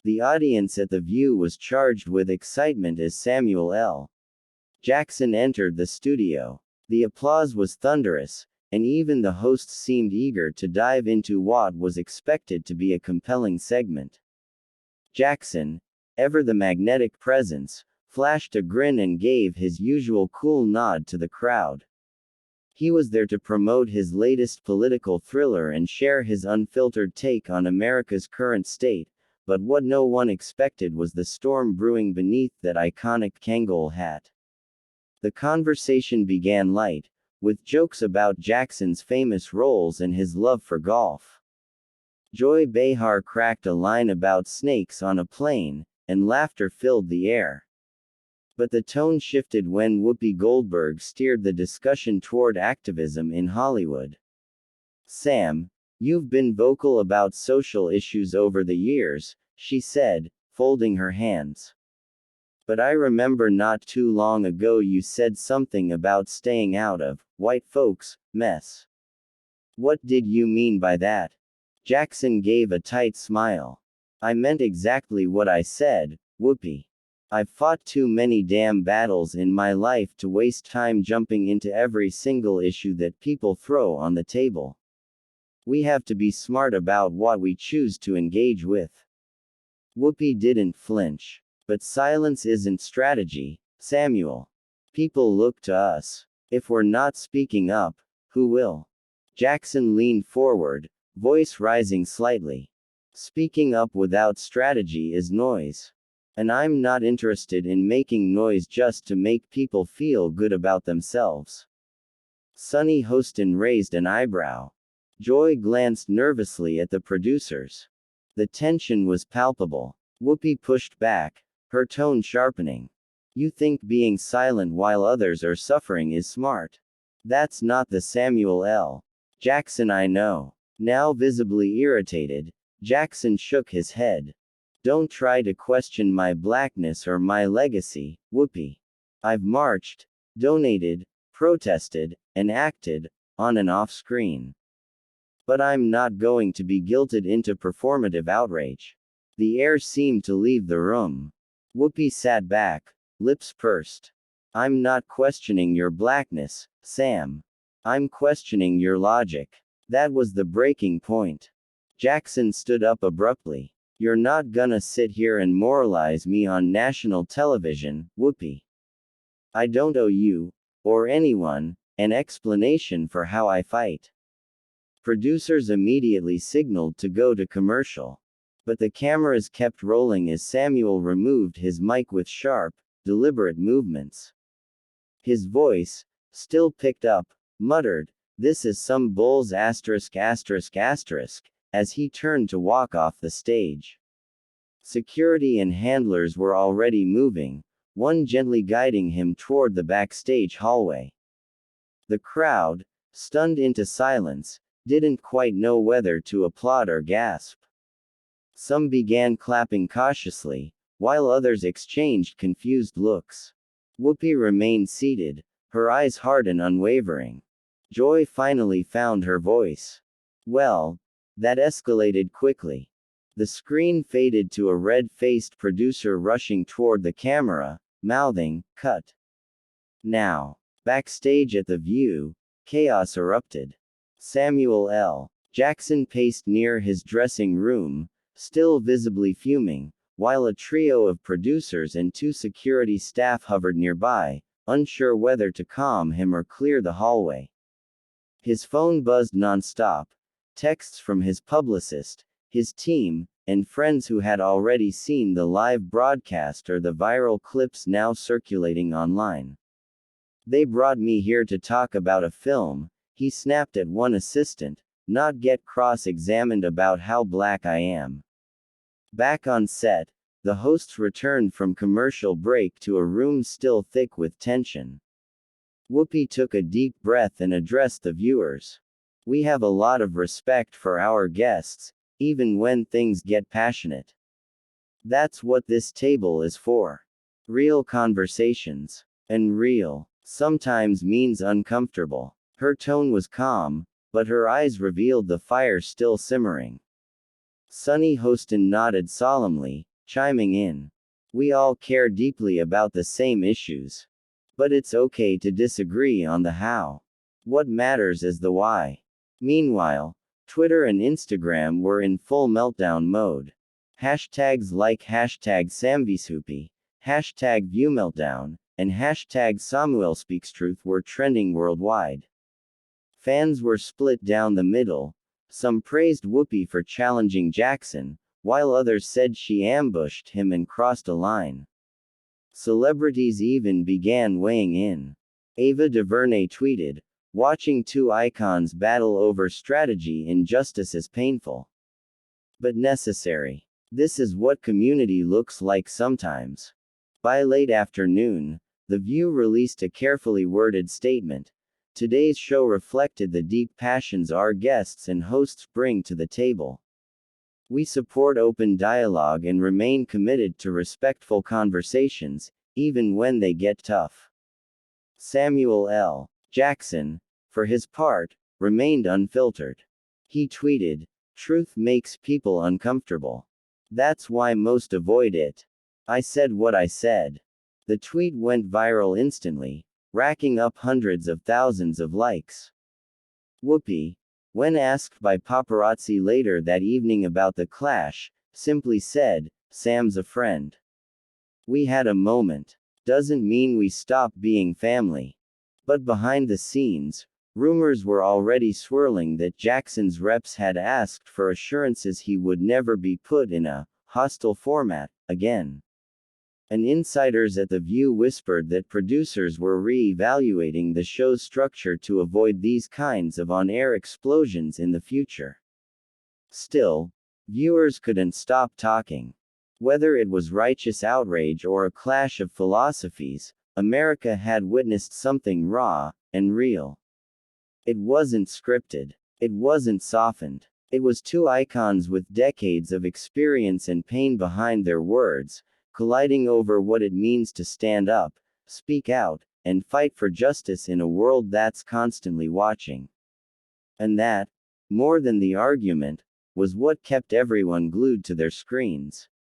The audience at The View was charged with excitement as Samuel L. Jackson entered the studio. The applause was thunderous, and even the hosts seemed eager to dive into what was expected to be a compelling segment. Jackson, ever the magnetic presence, flashed a grin and gave his usual cool nod to the crowd. He was there to promote his latest political thriller and share his unfiltered take on America's current state, but what no one expected was the storm brewing beneath that iconic Kangol hat. The conversation began light, with jokes about Jackson's famous roles and his love for golf. Joy Behar cracked a line about snakes on a plane, and laughter filled the air. But the tone shifted when Whoopi Goldberg steered the discussion toward activism in Hollywood. "Sam, you've been vocal about social issues over the years," she said, folding her hands. "But I remember not too long ago you said something about staying out of white folks' mess. What did you mean by that?" Jackson gave a tight smile. "I meant exactly what I said, Whoopi. I've fought too many damn battles in my life to waste time jumping into every single issue that people throw on the table. We have to be smart about what we choose to engage with." Whoopi didn't flinch. "But silence isn't strategy, Samuel. People look to us. If we're not speaking up, who will?" Jackson leaned forward, voice rising slightly. "Speaking up without strategy is noise. And I'm not interested in making noise just to make people feel good about themselves." Sunny Hostin raised an eyebrow. Joy glanced nervously at the producers. The tension was palpable. Whoopi pushed back, her tone sharpening. "You think being silent while others are suffering is smart. That's not the Samuel L. Jackson I know." Now visibly irritated, Jackson shook his head. "Don't try to question my blackness or my legacy, Whoopi. I've marched, donated, protested, and acted, on and off screen. But I'm not going to be guilted into performative outrage." The air seemed to leave the room. Whoopi sat back, lips pursed. "I'm not questioning your blackness, Sam. I'm questioning your logic." That was the breaking point. Jackson stood up abruptly. "You're not gonna sit here and moralize me on national television, Whoopi. I don't owe you, or anyone, an explanation for how I fight." Producers immediately signaled to go to commercial. But the cameras kept rolling as Samuel removed his mic with sharp, deliberate movements. His voice, still picked up, muttered, "This is some bull's asterisk asterisk asterisk," as he turned to walk off the stage. Security and handlers were already moving, one gently guiding him toward the backstage hallway. The crowd, stunned into silence, didn't quite know whether to applaud or gasp. Some began clapping cautiously, while others exchanged confused looks. Whoopi remained seated, her eyes hard and unwavering. Joy finally found her voice. "Well, that escalated quickly." The screen faded to a red-faced producer rushing toward the camera, mouthing, "Cut." Now. Backstage at The View, chaos erupted. Samuel L. Jackson paced near his dressing room, still visibly fuming, while a trio of producers and two security staff hovered nearby, unsure whether to calm him or clear the hallway. His phone buzzed nonstop, texts from his publicist, his team, and friends who had already seen the live broadcast or the viral clips now circulating online. "They brought me here to talk about a film," he snapped at one assistant, "not get cross-examined about how black I am." Back on set, the hosts returned from commercial break to a room still thick with tension. Whoopi took a deep breath and addressed the viewers. "We have a lot of respect for our guests, even when things get passionate. That's what this table is for. Real conversations. And real sometimes means uncomfortable." Her tone was calm, but her eyes revealed the fire still simmering. Sunny Hostin nodded solemnly, chiming in. We all care deeply about the same issues. But it's okay to disagree on the how. What matters is the why. Meanwhile, Twitter and Instagram were in full meltdown mode. Hashtags like hashtag #SamVShoopy, hashtag ViewMeltdown, and hashtag SamuelSpeaksTruth were trending worldwide. Fans were split down the middle. Some praised Whoopi for challenging Jackson, while others said she ambushed him and crossed a line. Celebrities even began weighing in. Ava DuVernay tweeted, "Watching two icons battle over strategy in justice is painful, but necessary. This is what community looks like sometimes." By late afternoon, The View released a carefully worded statement. Today's show reflected the deep passions our guests and hosts bring to the table. We support open dialogue and remain committed to respectful conversations, even when they get tough. Samuel L. Jackson, for his part, remained unfiltered. He tweeted, "Truth makes people uncomfortable. That's why most avoid it. I said what I said." The tweet went viral instantly, racking up hundreds of thousands of likes. Whoopi, when asked by paparazzi later that evening about the clash, simply said, "Sam's a friend. We had a moment. Doesn't mean we stop being family." But behind the scenes, rumors were already swirling that Jackson's reps had asked for assurances he would never be put in a hostile format again. And insiders at The View whispered that producers were re-evaluating the show's structure to avoid these kinds of on-air explosions in the future. Still, viewers couldn't stop talking. Whether it was righteous outrage or a clash of philosophies, America had witnessed something raw and real. It wasn't scripted. It wasn't softened. It was two icons with decades of experience and pain behind their words, colliding over what it means to stand up, speak out, and fight for justice in a world that's constantly watching. And that, more than the argument, was what kept everyone glued to their screens.